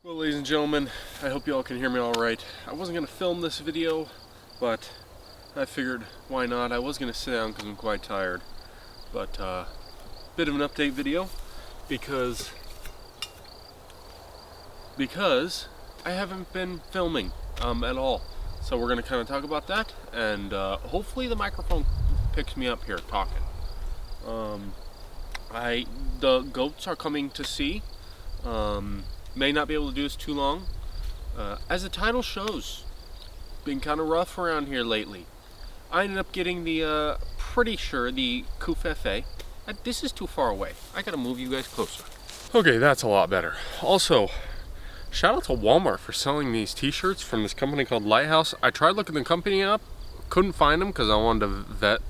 Well, ladies and gentlemen, I hope you all can hear me all right. I wasn't going to film this video, but I figured why not. I was going to sit down because I'm quite tired. But bit of an update video because I haven't been filming at all. So we're going to kind of talk about that, and hopefully the microphone picks me up here talking. The goats are coming to sea. May not be able to do this too long. As the title shows, been kind of rough around here lately. I ended up getting the, pretty sure, the Kufefe. This is too far away. I gotta move you guys closer. Okay, that's a lot better. Also, shout out to Walmart for selling these t-shirts from this company called Lighthouse. I tried looking the company up, couldn't find them because I wanted to vet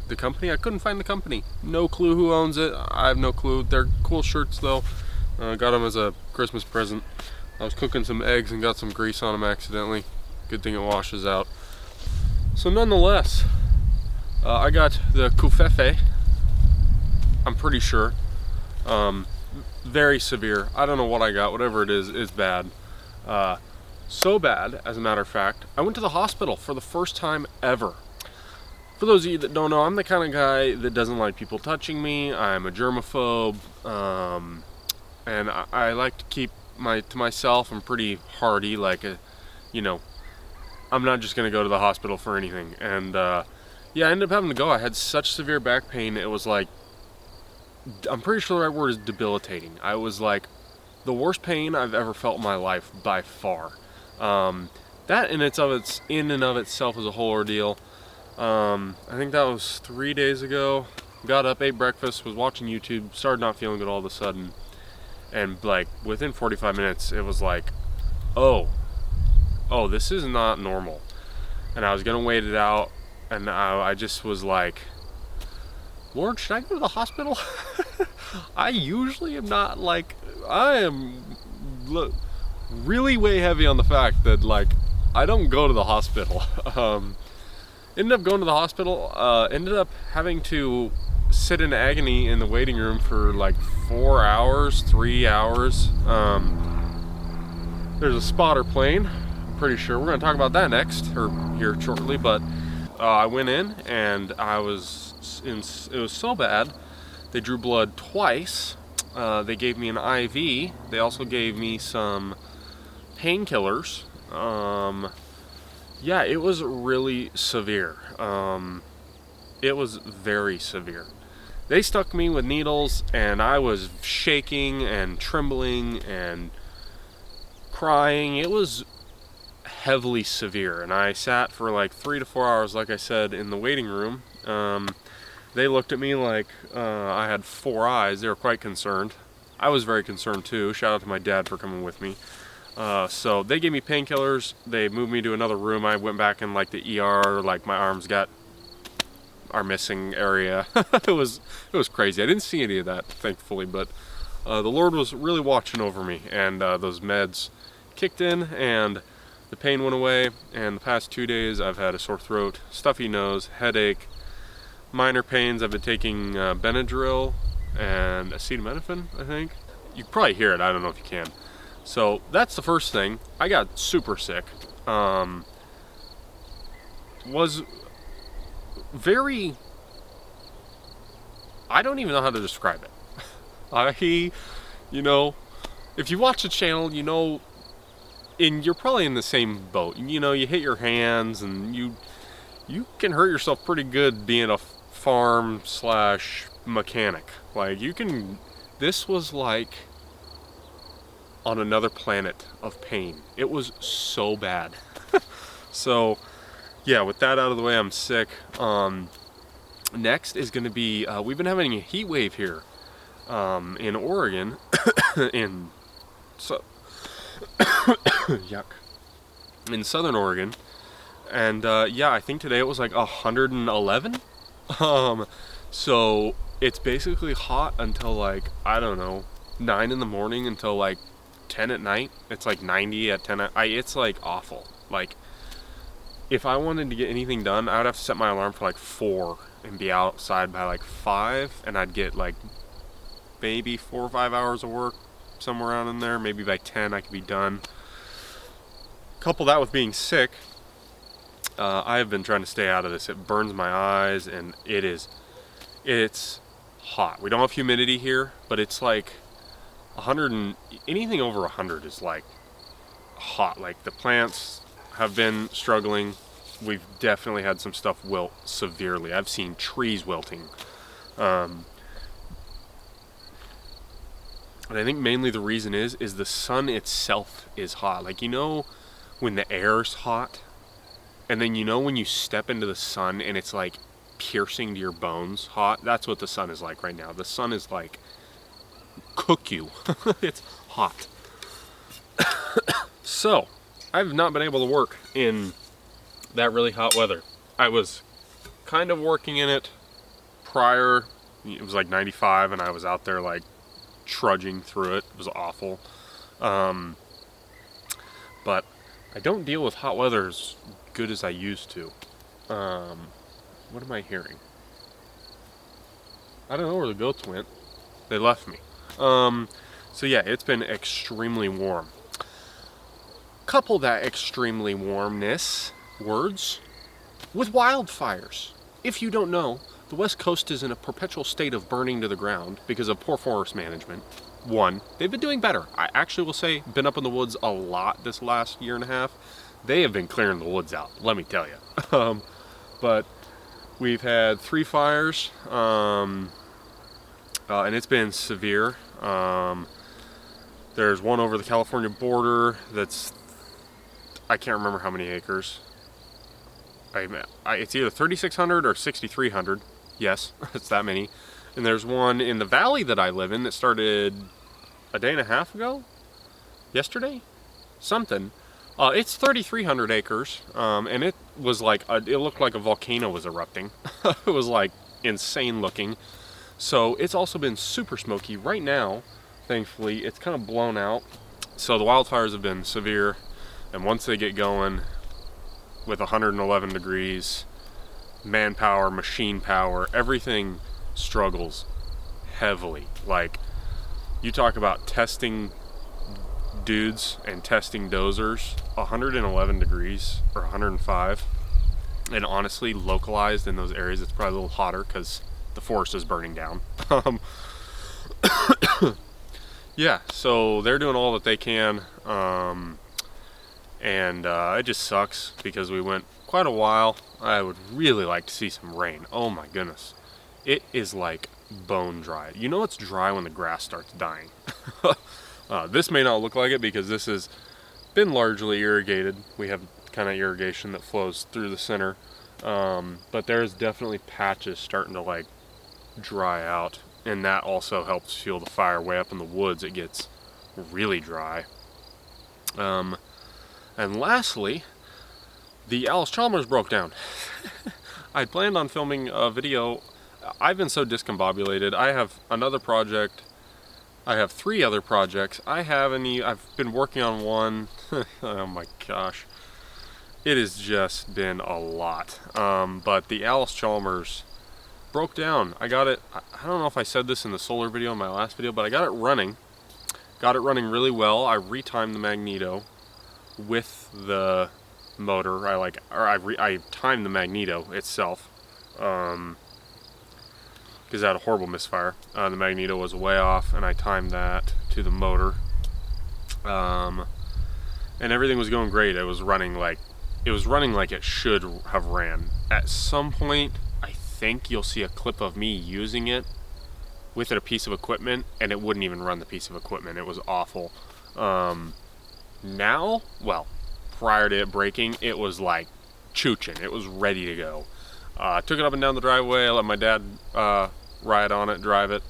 the company. I couldn't find the company. No clue who owns it. I have no clue. They're cool shirts though. Got them as a Christmas present. I was cooking some eggs and got some grease on them accidentally. Good thing it washes out. So nonetheless, I got the Kufefe. I'm pretty sure. Very severe. I don't know what I got. Whatever it is bad. So bad, as a matter of fact, I went to the hospital for the first time ever. For those of you that don't know, I'm the kind of guy that doesn't like people touching me. I'm a germaphobe. And I like to keep to myself. I'm pretty hardy, like I'm not just gonna go to the hospital for anything. And yeah, I ended up having to go. I had such severe back pain. It was like, I'm pretty sure the right word is debilitating. I was like the worst pain I've ever felt in my life by far. That in and of itself is a whole ordeal. I think that was 3 days ago. Got up, ate breakfast, was watching YouTube, started not feeling good all of a sudden. And like within 45 minutes, it was like, oh, this is not normal. And I was gonna wait it out, and I just was like, Lord, should I go to the hospital? I usually am not like, I am really way heavy on the fact that like, I don't go to the hospital. Ended up going to the hospital, ended up having to sit in agony in the waiting room for like 4 hours, 3 hours. There's a spotter plane, I'm pretty sure. We're gonna talk about that next, or here shortly, but I went in and it was so bad. They drew blood twice. They gave me an IV. They also gave me some painkillers. Yeah, it was really severe. It was very severe. They stuck me with needles, and I was shaking and trembling and crying. It was heavily severe, and I sat for like 3 to 4 hours, like I said, in the waiting room. They looked at me like I had 4 eyes. They were quite concerned. I was very concerned too. Shout out to my dad for coming with me. So they gave me painkillers. They moved me to another room. I went back in like the ER, like my arms got our missing area. it was crazy. I didn't see any of that, thankfully, but the Lord was really watching over me, and those meds kicked in, and the pain went away. And the past 2 days I've had a sore throat, stuffy nose, headache, minor pains. I've been taking Benadryl and acetaminophen, I think. You can probably hear it. I don't know if you can. So that's the first thing. I got super sick. Was very, I don't even know how to describe it. If you watch the channel, you're probably in the same boat. You hit your hands, and you can hurt yourself pretty good being a farm / mechanic. Like this was like on another planet of pain. It was so bad. So yeah, with that out of the way, I'm sick. Next is going to be, we've been having a heat wave here in Oregon. Yuck. In southern Oregon. And yeah, I think today it was like 111. So it's basically hot until like, I don't know, 9 in the morning until like 10 at night. It's like 90 at 10 it's like awful. Like, if I wanted to get anything done, I would have to set my alarm for like 4 and be outside by like 5, and I'd get like maybe 4 or 5 hours of work, somewhere around in there. Maybe by 10 I could be done. Couple that with being sick, I have been trying to stay out of this. It burns my eyes, and it's hot. We don't have humidity here, but it's like 100 and anything over 100 is like hot. Like the plants have been struggling. We've definitely had some stuff wilt severely. I've seen trees wilting. And I think mainly the reason is the sun itself is hot. Like, you know, when the air's hot, and then you know when you step into the sun and it's like piercing to your bones hot. That's what the sun is like right now. The sun is like cook you. It's hot. So I've not been able to work in that really hot weather. I was kind of working in it prior. It was like 95 and I was out there like trudging through it. It was awful. But I don't deal with hot weather as good as I used to. What am I hearing? I don't know where the goats went. They left me. So yeah, it's been extremely warm. Couple that extremely warmness words with wildfires. If you don't know, the West Coast is in a perpetual state of burning to the ground because of poor forest management. One, they've been doing better. I actually will say, been up in the woods a lot this last year and a half. They have been clearing the woods out, let me tell you. But we've had 3 fires, and it's been severe. There's one over the California border that's, I can't remember how many acres. It's either 3,600 or 6,300. Yes, it's that many. And there's one in the valley that I live in that started a day and a half ago? Yesterday? Something. It's 3,300 acres, and it was like, it looked like a volcano was erupting. It was like insane looking. So it's also been super smoky. Right now, thankfully, it's kind of blown out. So the wildfires have been severe, and once they get going with 111 degrees, manpower, machine power, everything struggles heavily. Like, you talk about testing dudes and testing dozers, 111 degrees or 105, and honestly localized in those areas it's probably a little hotter because the forest is burning down. Yeah, so they're doing all that they can, and it just sucks because we went quite a while. I would really like to see some rain. Oh my goodness, it is like bone dry. You know it's dry when the grass starts dying. This may not look like it because this has been largely irrigated. We have kind of irrigation that flows through the center, but there's definitely patches starting to like dry out, and that also helps fuel the fire. Way up in the woods it gets really dry. And lastly, the Alice Chalmers broke down. I'd planned on filming a video. I've been so discombobulated. I have another project. I have 3 other projects. I've been working on one. Oh my gosh. It has just been a lot. But the Alice Chalmers broke down. I got it, I don't know if I said this in the solar video in my last video, but I got it running. Got it running really well. I retimed the magneto with the motor. I timed the magneto itself. Because I had a horrible misfire. The magneto was way off, and I timed that to the motor. And everything was going great. It was running like it should have ran. At some point, I think you'll see a clip of me using it with a piece of equipment, and it wouldn't even run the piece of equipment. It was awful. Now, well, prior to it breaking, it was like chooching. It was ready to go. Took it up and down the driveway. I let my dad ride on it, drive it,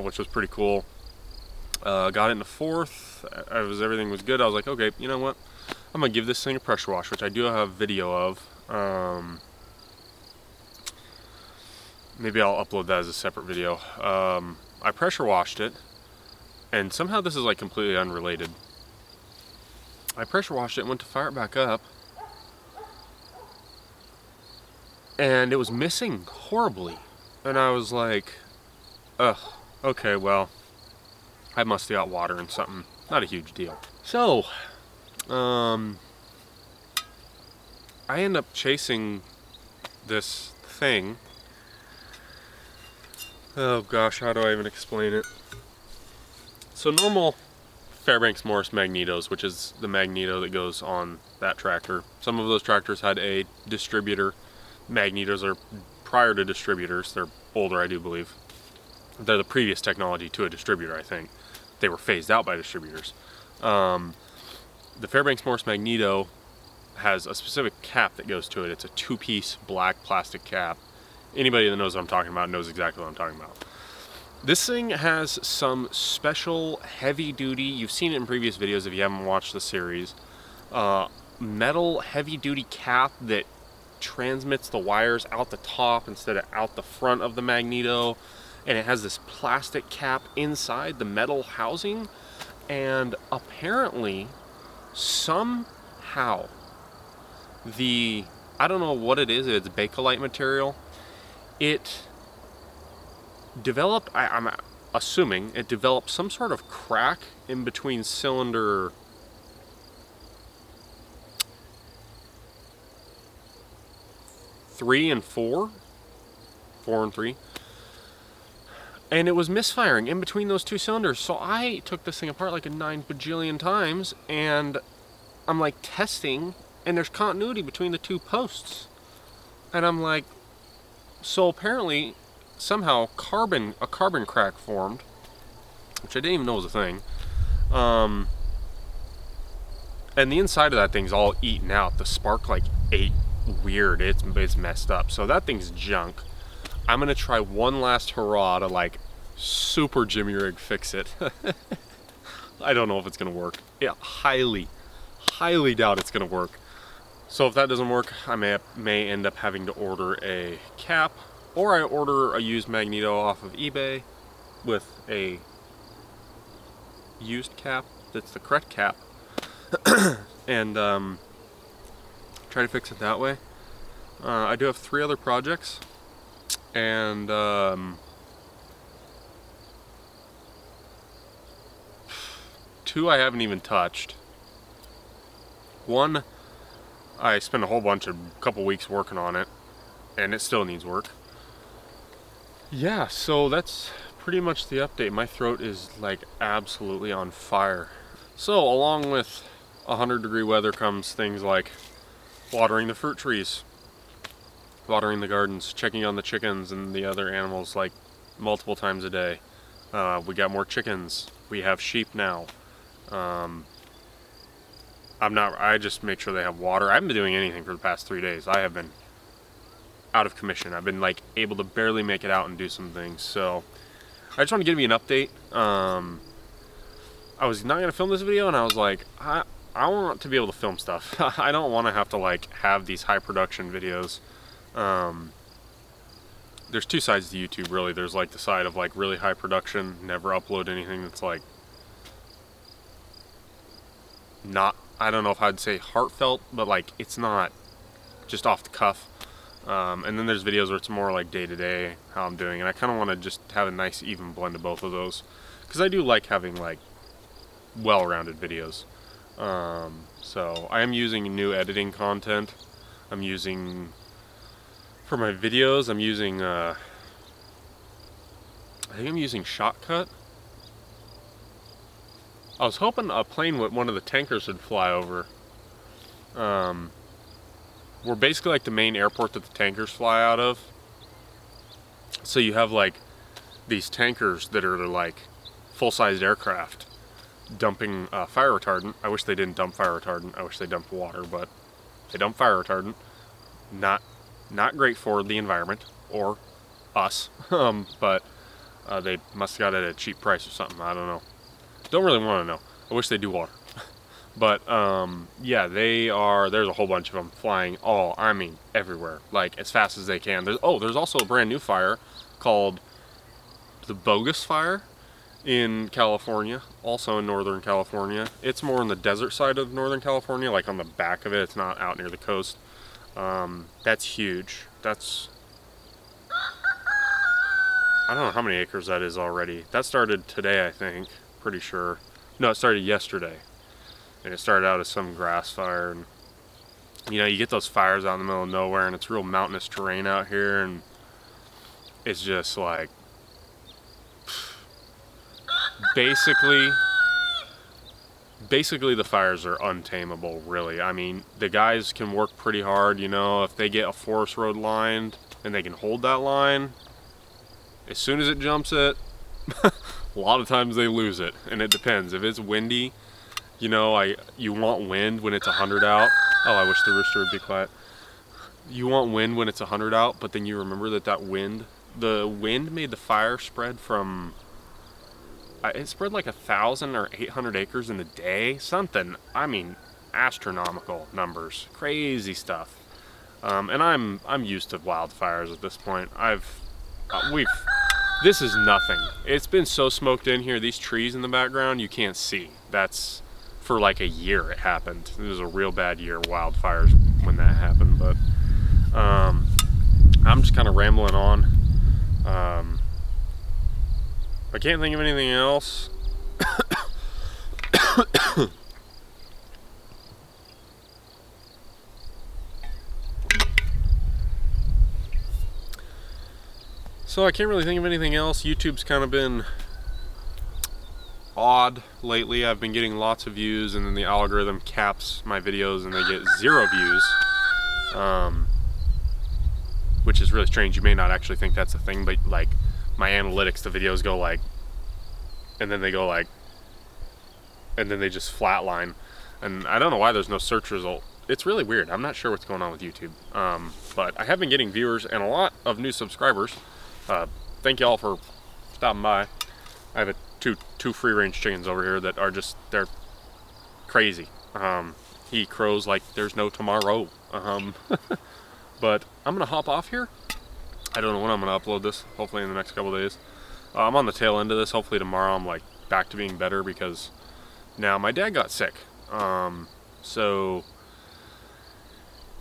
which was pretty cool. Got it in the 4th. Everything was good. I was like, okay, you know what? I'm gonna give this thing a pressure wash, which I do have video of. Maybe I'll upload that as a separate video. I pressure washed it, and somehow this is like completely unrelated. I pressure washed it and went to fire it back up, and it was missing horribly. And I was like, ugh, okay, well, I must have got water and something. Not a huge deal. So, I end up chasing this thing. Oh gosh, how do I even explain it? So normal Fairbanks Morse magnetos, which is the magneto that goes on that tractor. Some of those tractors had a distributor. Magnetos are prior to distributors. They're older, I do believe. They're the previous technology to a distributor, I think. They were phased out by distributors. The Fairbanks Morse magneto has a specific cap that goes to it. It's a two-piece black plastic cap. Anybody that knows what I'm talking about knows exactly what I'm talking about. This thing has some special heavy-duty, you've seen it in previous videos if you haven't watched the series, metal heavy-duty cap that transmits the wires out the top instead of out the front of the magneto, and it has this plastic cap inside the metal housing, and apparently, somehow, I don't know what it is, it's Bakelite material, it developed, I'm assuming, it developed some sort of crack in between cylinder 3 and 4, 4 and 3, and it was misfiring in between those two cylinders. So I took this thing apart like a 9 bajillion times, and I'm like testing, and there's continuity between the two posts, and I'm like, so apparently somehow a carbon crack formed, which I didn't even know was a thing, and the inside of that thing's all eaten out. The spark like ate weird, it's messed up, so that thing's junk. I'm gonna try one last hurrah to like super Jimmy rig fix it. I don't know if it's gonna work. Yeah, highly doubt it's gonna work. So if that doesn't work, I may end up having to order a cap, or I order a used magneto off of eBay with a used cap that's the correct cap, and try to fix it that way. I do have 3 other projects, and 2 I haven't even touched. 1, I spent a couple weeks working on it, and it still needs work. Yeah, so that's pretty much the update. My throat is like absolutely on fire. So along with 100-degree weather comes things like watering the fruit trees, watering the gardens, checking on the chickens and the other animals like multiple times a day. We got more chickens. We have sheep now. I just make sure they have water. I haven't been doing anything for the past 3 days. I have been out of commission. I've been like able to barely make it out and do some things. So I just want to give you an update. I was not going to film this video, and I was like, I want to be able to film stuff. I don't want to have to like have these high production videos. There's 2 sides to YouTube really. There's like the side of like really high production, never upload anything that's like not, I don't know if I'd say heartfelt, but like it's not just off the cuff. And then there's videos where it's more like day to day, how I'm doing, and I kind of want to just have a nice even blend of both of those, because I do like having like well-rounded videos. So I am using new editing content. I'm using, for my videos, I'm using I think I'm using Shotcut. I was hoping a plane with one of the tankers would fly over. We're basically like the main airport that the tankers fly out of. So you have like these tankers that are like full-sized aircraft dumping fire retardant. I wish they didn't dump fire retardant. I wish they dumped water, but they dump fire retardant. Not great for the environment or us. But they must have got it at a cheap price or something. I don't know. Don't really want to know. I wish they do water. But yeah, there's a whole bunch of them flying everywhere, like as fast as they can. There's also a brand new fire called the Bogus Fire in California, also in Northern California. It's more on the desert side of Northern California, like on the back of it. It's not out near the coast. That's huge. That's, I don't know how many acres that is already. That started today, I think. pretty sure. No, it started yesterday. And it started out as some grass fire. And, you know, you get those fires out in the middle of nowhere, and it's real mountainous terrain out here, and it's just like, basically the fires are untamable, really. I mean, the guys can work pretty hard, you know, if they get a forest road lined and they can hold that line, as soon as it jumps it, a lot of times they lose it, and it depends. If it's windy, you know, you want wind when it's 100 out. Oh, I wish the rooster would be quiet. You want wind when it's 100 out, but then you remember that the wind made the fire spread from, it spread like 1,000 or 800 acres in a day, something. I mean, astronomical numbers, crazy stuff. And I'm used to wildfires at this point. This is nothing. It's been so smoked in here. These trees in the background you can't see. That's for like a year it happened. It was a real bad year, wildfires, when that happened. But I'm just kind of rambling on. I can't think of anything else. So I can't really think of anything else. YouTube's kind of been odd lately. I've been getting lots of views, and then the algorithm caps my videos and they get 0 views, which is really strange. You may not actually think that's a thing, but like my analytics, the videos go like, and then they go like, and then they just flatline, and I don't know why there's no search result. It's really weird. I'm not sure what's going on with YouTube, but I have been getting viewers and a lot of new subscribers. Thank y'all for stopping by. I have two free range chickens over here that are just, they're crazy. He crows like there's no tomorrow. But I'm gonna hop off here. I don't know when I'm gonna upload this, hopefully in the next couple days. I'm on the tail end of this. Hopefully tomorrow I'm like back to being better, because now my dad got sick. So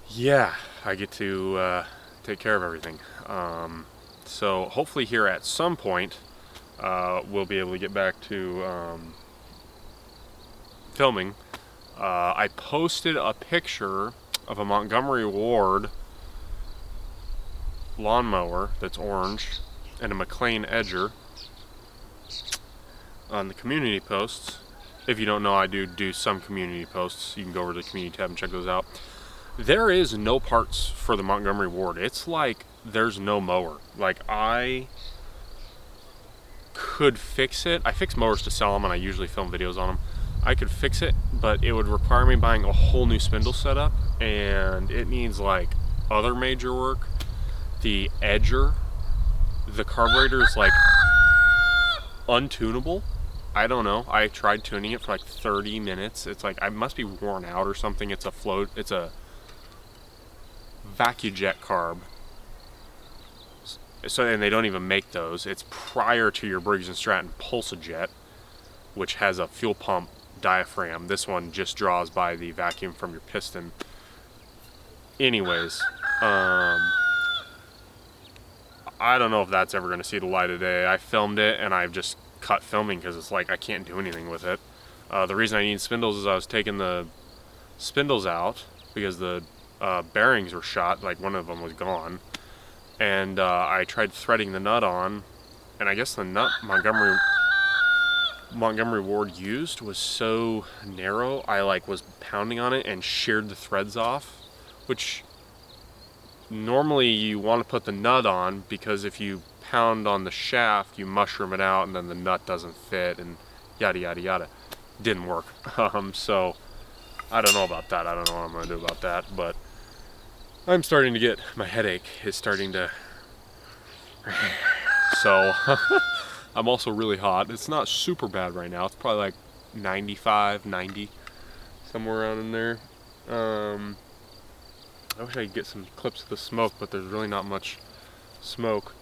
yeah, I get to take care of everything. So hopefully here at some point we'll be able to get back to filming. I posted a picture of a Montgomery Ward lawnmower that's orange and a McLean Edger on the community posts. If you don't know, I do some community posts. You can go over to the community tab and check those out. There is no parts for the Montgomery Ward. It's like there's no mower. Like, I could fix it. I fix mowers to sell them, and I usually film videos on them. I could fix it, but it would require me buying a whole new spindle setup, and it needs like other major work. The edger, the carburetor is like untunable. I don't know. I tried tuning it for like 30 minutes. It's like, I must be worn out or something. It's a VacuJet carb. So, and they don't even make those. It's prior to your Briggs & Stratton PulsaJet, which has a fuel pump diaphragm. This one just draws by the vacuum from your piston. Anyways, I don't know if that's ever going to see the light of day. I filmed it and I've just cut filming because it's like I can't do anything with it. The reason I need spindles is I was taking the spindles out because the bearings were shot, like one of them was gone, and I tried threading the nut on, and I guess the nut Montgomery Ward used was so narrow, I like was pounding on it and sheared the threads off, which normally you want to put the nut on, because if you pound on the shaft you mushroom it out and then the nut doesn't fit and yada yada yada. Didn't work. So I don't know about that. I don't know what I'm gonna do about that, but I'm starting to get, my headache is starting to, so I'm also really hot. It's not super bad right now. It's probably like 95, 90, somewhere around in there. I wish I could get some clips of the smoke, but there's really not much smoke.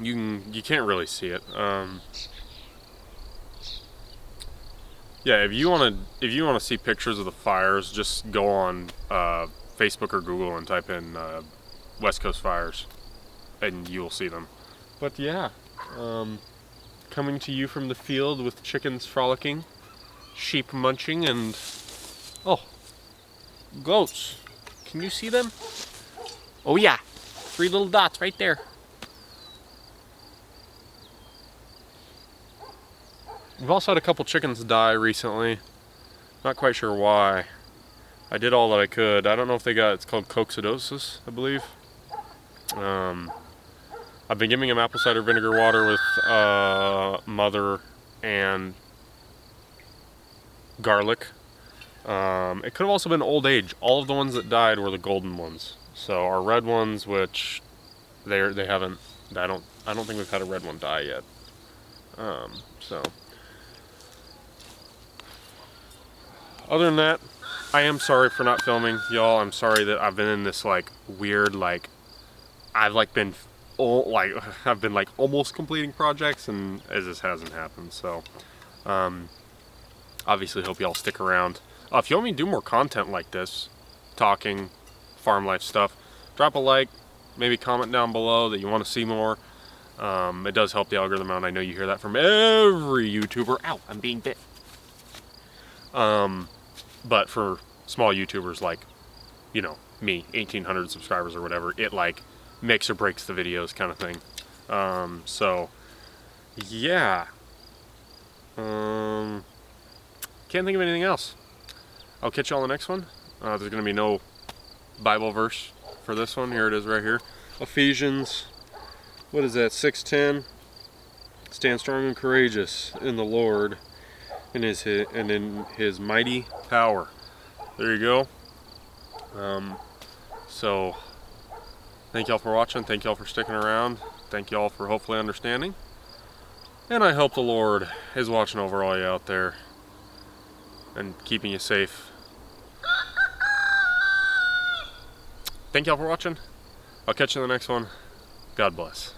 You can't really see it. Yeah, if you want to see pictures of the fires, just go on Facebook or Google and type in West Coast fires, and you will see them. But yeah, coming to you from the field with chickens frolicking, sheep munching, and oh, goats. Can you see them? Oh yeah, 3 little dots right there. We've also had a couple chickens die recently. Not quite sure why. I did all that I could. I don't know if they got, it's called coccidosis, I believe. I've been giving them apple cider vinegar water with mother and garlic. It could have also been old age. All of the ones that died were the golden ones. So our red ones, which they haven't, I don't think we've had a red one die yet. So other than that, I am sorry for not filming, y'all. I'm sorry that I've been in this like weird, like I've been almost completing projects, and as this hasn't happened. So obviously hope y'all stick around. If you want me to do more content like this, talking farm life stuff, drop a like, maybe comment down below that you want to see more. It does help the algorithm out. I know you hear that from every YouTuber. Ow, I'm being bit. But for small YouTubers like, you know, me, 1,800 subscribers or whatever, it like makes or breaks the videos kind of thing. So yeah. Can't think of anything else. I'll catch you on the next one. There's going to be no Bible verse for this one. Here it is right here. Ephesians, what is that, 6:10? Stand strong and courageous in the Lord and in his mighty power. There you go. So thank y'all for watching. Thank y'all for sticking around. Thank y'all for hopefully understanding. And I hope the Lord is watching over all you out there and keeping you safe. Thank y'all for watching. I'll catch you in the next one. God bless.